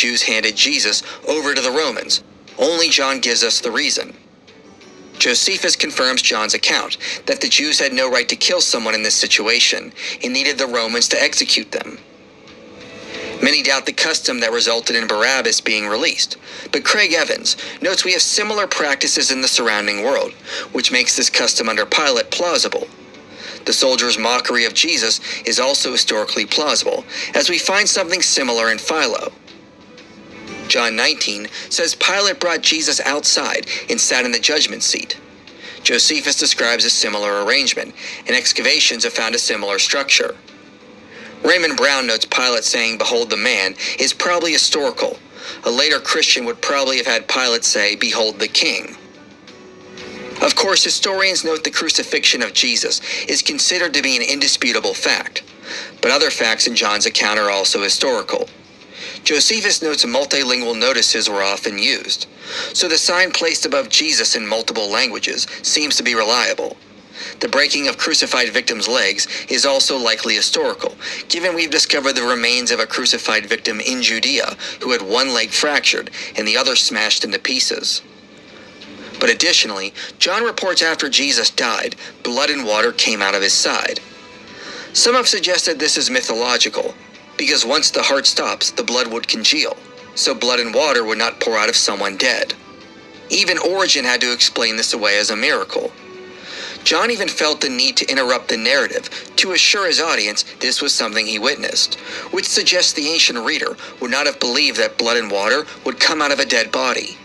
Jews handed Jesus over to the Romans. Only John gives us the reason. Josephus confirms John's account that the Jews had no right to kill someone in this situation and needed the Romans to execute them. Many doubt the custom that resulted in Barabbas being released, but Craig Evans notes we have similar practices in the surrounding world, which makes this custom under Pilate plausible. The soldiers' mockery of Jesus is also historically plausible, as we find something similar in Philo. John 19 says Pilate brought Jesus outside and sat in the judgment seat. Josephus describes a similar arrangement, and excavations have found a similar structure. Raymond Brown notes Pilate saying, "Behold the man," is probably historical. A later Christian would probably have had Pilate say, "Behold the king." Of course, historians note the crucifixion of Jesus is considered to be an indisputable fact, but other facts in John's account are also historical. Josephus notes multilingual notices were often used, so the sign placed above Jesus in multiple languages seems to be reliable. The breaking of crucified victims' legs is also likely historical, given we've discovered the remains of a crucified victim in Judea who had one leg fractured and the other smashed into pieces. But additionally, John reports after Jesus died, blood and water came out of his side. Some have suggested this is mythological, because once the heart stops, the blood would congeal, so blood and water would not pour out of someone dead. Even Origen had to explain this away as a miracle. John even felt the need to interrupt the narrative to assure his audience this was something he witnessed, which suggests the ancient reader would not have believed that blood and water would come out of a dead body.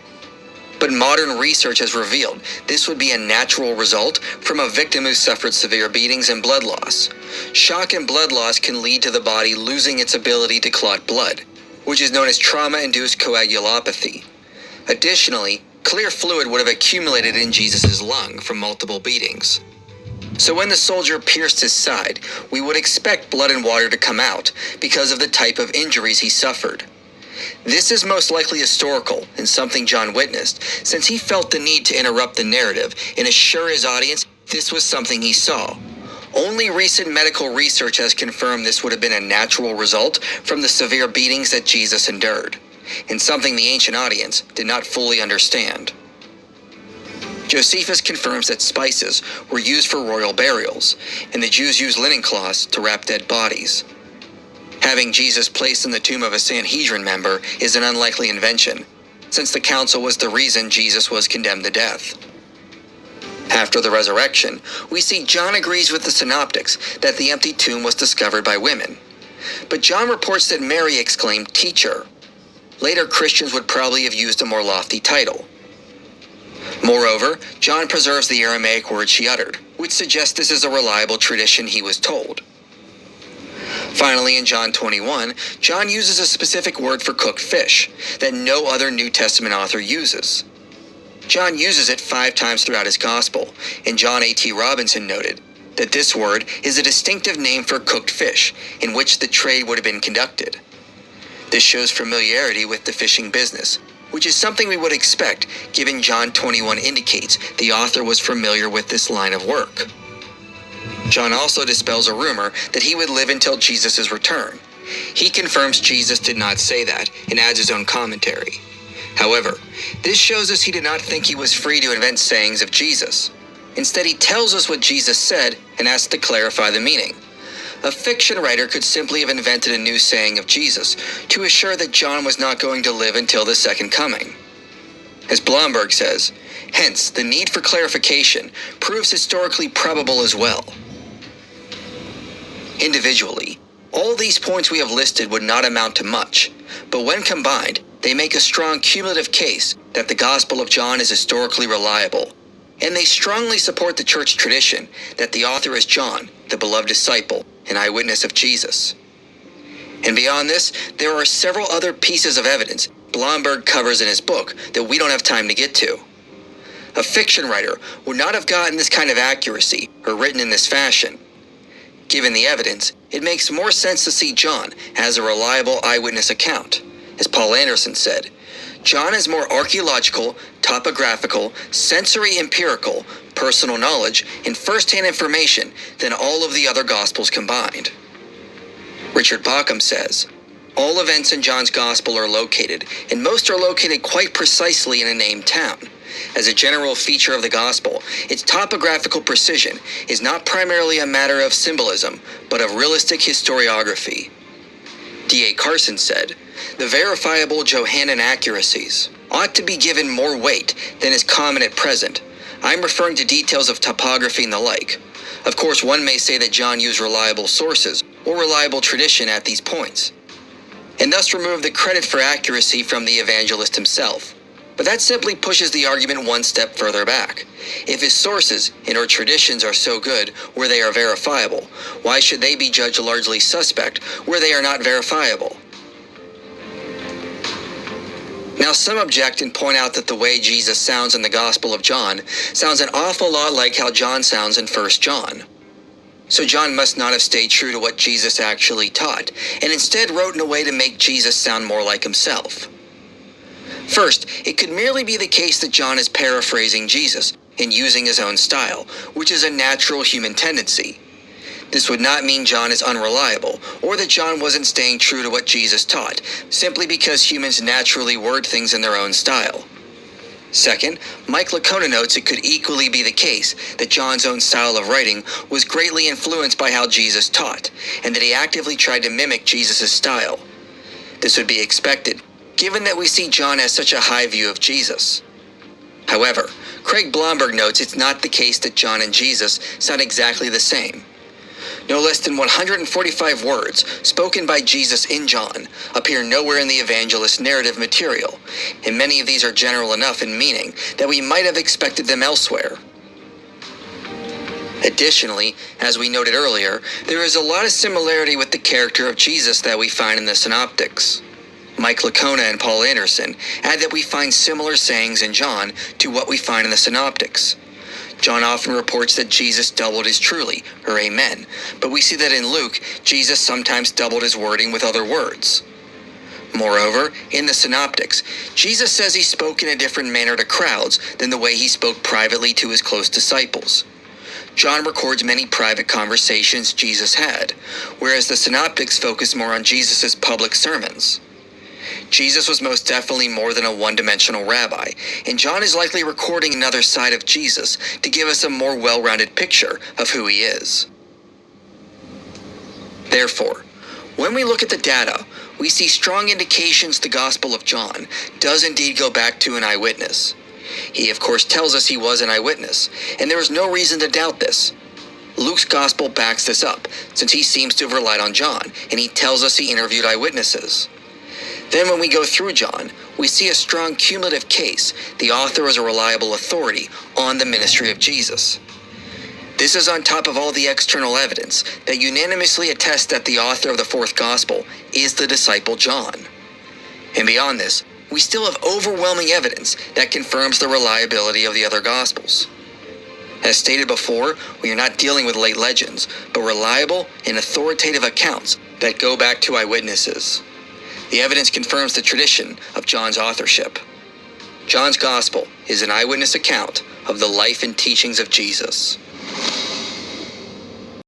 But modern research has revealed this would be a natural result from a victim who suffered severe beatings and blood loss. Shock and blood loss can lead to the body losing its ability to clot blood, which is known as trauma-induced coagulopathy. Additionally, clear fluid would have accumulated in Jesus' lung from multiple beatings. So when the soldier pierced his side, we would expect blood and water to come out because of the type of injuries he suffered. This is most likely historical and something John witnessed, since he felt the need to interrupt the narrative and assure his audience this was something he saw. Only recent medical research has confirmed this would have been a natural result from the severe beatings that Jesus endured, and something the ancient audience did not fully understand. Josephus confirms that spices were used for royal burials, and the Jews used linen cloths to wrap dead bodies. Having Jesus placed in the tomb of a Sanhedrin member is an unlikely invention, since the council was the reason Jesus was condemned to death. After the resurrection, we see John agrees with the synoptics that the empty tomb was discovered by women. But John reports that Mary exclaimed, "Teacher." Later Christians would probably have used a more lofty title. Moreover, John preserves the Aramaic word she uttered, which suggests this is a reliable tradition he was told. Finally, in John 21, John uses a specific word for cooked fish that no other New Testament author uses. John uses it 5 times throughout his gospel, and John A.T. Robinson noted that this word is a distinctive name for cooked fish in which the trade would have been conducted. This shows familiarity with the fishing business, which is something we would expect given John 21 indicates the author was familiar with this line of work. John also dispels a rumor that he would live until Jesus' return. He confirms Jesus did not say that and adds his own commentary. However, this shows us he did not think he was free to invent sayings of Jesus. Instead, he tells us what Jesus said and asks to clarify the meaning. A fiction writer could simply have invented a new saying of Jesus to assure that John was not going to live until the second coming. As Blomberg says, hence, the need for clarification proves historically probable as well. Individually, all these points we have listed would not amount to much, but when combined, they make a strong cumulative case that the Gospel of John is historically reliable, and they strongly support the church tradition that the author is John, the beloved disciple, an eyewitness of Jesus. And beyond this, there are several other pieces of evidence Blomberg covers in his book that we don't have time to get to. A fiction writer would not have gotten this kind of accuracy or written in this fashion. Given the evidence, it makes more sense to see John as a reliable eyewitness account. As Paul Anderson said, John is more archaeological, topographical, sensory empirical, personal knowledge, and first-hand information than all of the other Gospels combined. Richard Bauckham says, All events in John's Gospel are located, and most are located quite precisely in a named town. As a general feature of the Gospel, its topographical precision is not primarily a matter of symbolism, but of realistic historiography. D.A. Carson said, "The verifiable Johannine accuracies ought to be given more weight than is common at present. I'm referring to details of topography and the like. Of course, one may say that John used reliable sources or reliable tradition at these points, and thus remove the credit for accuracy from the evangelist himself. But that simply pushes the argument one step further back. If his sources and/or traditions are so good where they are verifiable, why should they be judged largely suspect where they are not verifiable?" Now, some object and point out that the way Jesus sounds in the Gospel of John sounds an awful lot like how John sounds in 1 John. So John must not have stayed true to what Jesus actually taught, and instead wrote in a way to make Jesus sound more like himself. First, it could merely be the case that John is paraphrasing Jesus and using his own style, which is a natural human tendency. This would not mean John is unreliable, or that John wasn't staying true to what Jesus taught, simply because humans naturally word things in their own style. Second, Mike Licona notes it could equally be the case that John's own style of writing was greatly influenced by how Jesus taught, and that he actively tried to mimic Jesus' style. This would be expected, given that we see John as such a high view of Jesus. However, Craig Blomberg notes it's not the case that John and Jesus sound exactly the same. No less than 145 words spoken by Jesus in John appear nowhere in the evangelist's narrative material, and many of these are general enough in meaning that we might have expected them elsewhere. Additionally, as we noted earlier, there is a lot of similarity with the character of Jesus that we find in the Synoptics. Mike Licona and Paul Anderson add that we find similar sayings in John to what we find in the Synoptics. John often reports that Jesus doubled his truly, or amen, but we see that in Luke, Jesus sometimes doubled his wording with other words. Moreover, in the Synoptics, Jesus says he spoke in a different manner to crowds than the way he spoke privately to his close disciples. John records many private conversations Jesus had, whereas the Synoptics focus more on Jesus' public sermons. Jesus was most definitely more than a one-dimensional rabbi, and John is likely recording another side of Jesus to give us a more well-rounded picture of who he is. Therefore, when we look at the data, we see strong indications the Gospel of John does indeed go back to an eyewitness. He, of course, tells us he was an eyewitness, and there is no reason to doubt this. Luke's Gospel backs this up, since he seems to have relied on John, and he tells us he interviewed eyewitnesses. Then when we go through John, we see a strong cumulative case the author was a reliable authority on the ministry of Jesus. This is on top of all the external evidence that unanimously attests that the author of the fourth Gospel is the disciple John. And beyond this, we still have overwhelming evidence that confirms the reliability of the other Gospels. As stated before, we are not dealing with late legends, but reliable and authoritative accounts that go back to eyewitnesses. The evidence confirms the tradition of John's authorship. John's Gospel is an eyewitness account of the life and teachings of Jesus.